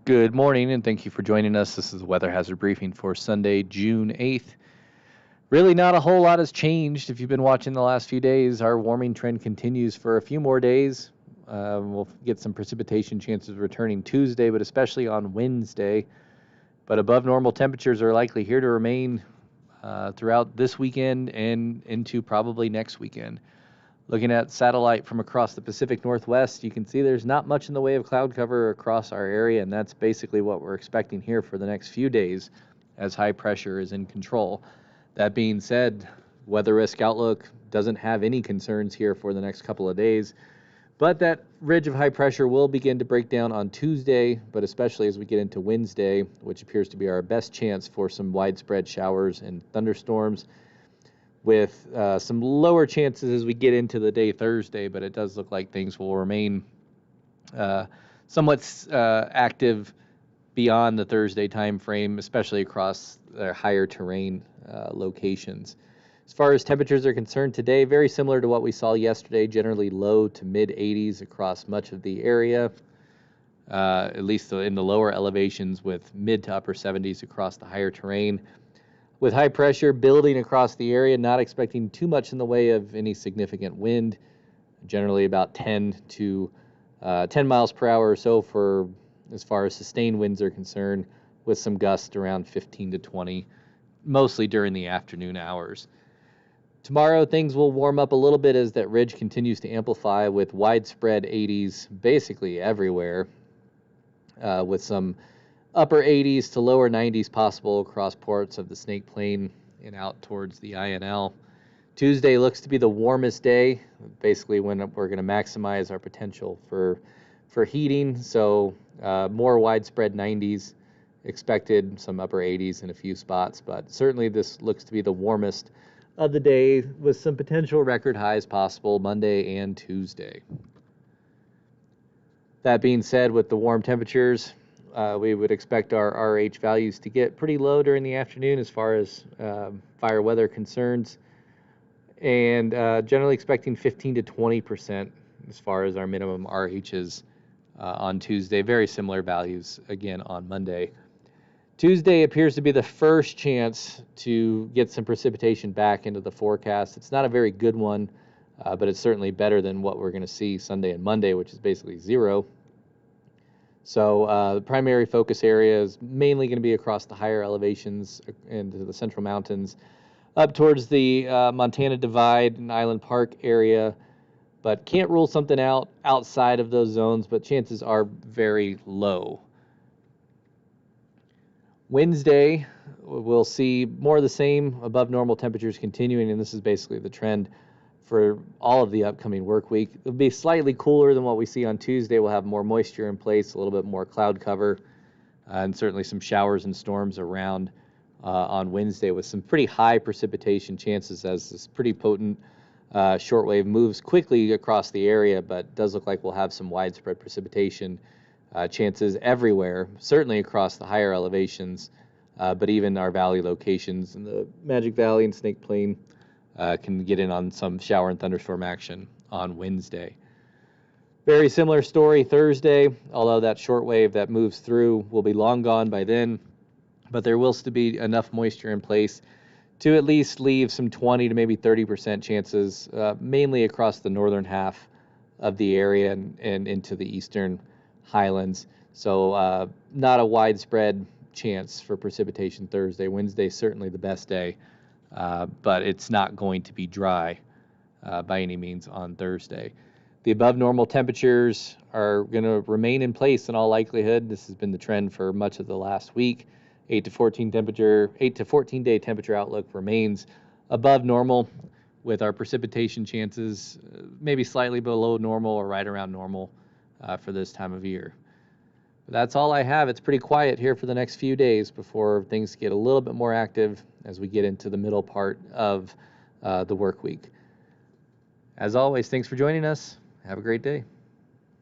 Good morning, and thank you for joining us. This is the Weather Hazard Briefing for Sunday, June 8th. Really, not a whole lot has changed. If you've been watching the last few days, our warming trend continues for a few more days. We'll get some precipitation chances returning Tuesday, but especially on Wednesday. But above normal temperatures are likely here to remain throughout this weekend and into probably next weekend. Looking at satellite from across the Pacific Northwest, you can see there's not much in the way of cloud cover across our area, and that's basically what we're expecting here for the next few days as high pressure is in control. That being said, weather risk outlook doesn't have any concerns here for the next couple of days, but that ridge of high pressure will begin to break down on Tuesday, but especially as we get into Wednesday, which appears to be our best chance for some widespread showers and thunderstorms, with some lower chances as we get into the day Thursday, but it does look like things will remain somewhat active beyond the Thursday time frame, especially across their higher terrain locations. As far as temperatures are concerned today, very similar to what we saw yesterday, generally low to mid 80s across much of the area, at least in the lower elevations, with mid to upper 70s across the higher terrain. With high pressure building across the area, not expecting too much in the way of any significant wind, generally about 10 miles per hour or so for as far as sustained winds are concerned, with some gusts around 15 to 20, mostly during the afternoon hours. Tomorrow, things will warm up a little bit as that ridge continues to amplify with widespread 80s basically everywhere, with some upper 80s to lower 90s possible across parts of the Snake Plain and out towards the INL. Tuesday looks to be the warmest day, basically when we're going to maximize our potential for heating. So more widespread 90s expected, some upper 80s in a few spots, but certainly this looks to be the warmest of the day with some potential record highs possible Monday and Tuesday. That being said, with the warm temperatures, we would expect our RH values to get pretty low during the afternoon as far as fire weather concerns, and generally expecting 15 to 20% as far as our minimum RHs on Tuesday. Very similar values again on Monday. Tuesday appears to be the first chance to get some precipitation back into the forecast. It's not a very good one, but it's certainly better than what we're going to see Sunday and Monday, which is basically zero. So the primary focus area is mainly going to be across the higher elevations into the Central Mountains, up towards the Montana Divide and Island Park area, but can't rule something out outside of those zones, but chances are very low. Wednesday, we'll see more of the same, above normal temperatures continuing, and this is basically the trend for all of the upcoming work week. It'll be slightly cooler than what we see on Tuesday. We'll have more moisture in place, a little bit more cloud cover, and certainly some showers and storms around on Wednesday with some pretty high precipitation chances as this pretty potent shortwave moves quickly across the area, but does look like we'll have some widespread precipitation chances everywhere, certainly across the higher elevations, but even our valley locations in the Magic Valley and Snake Plain can get in on some shower and thunderstorm action on Wednesday. Very similar story Thursday, although that shortwave that moves through will be long gone by then, but there will still be enough moisture in place to at least leave some 20 to maybe 30% chances, mainly across the northern half of the area and into the eastern highlands. So not a widespread chance for precipitation Thursday. Wednesday certainly the best day, but it's not going to be dry by any means on Thursday. The above normal temperatures are going to remain in place in all likelihood. This has been the trend for much of the last week. 8 to 14 day temperature outlook remains above normal, with our precipitation chances maybe slightly below normal or right around normal for this time of year. But that's all I have. It's pretty quiet here for the next few days before things get a little bit more active as we get into the middle part of the work week. As always, thanks for joining us. Have a great day.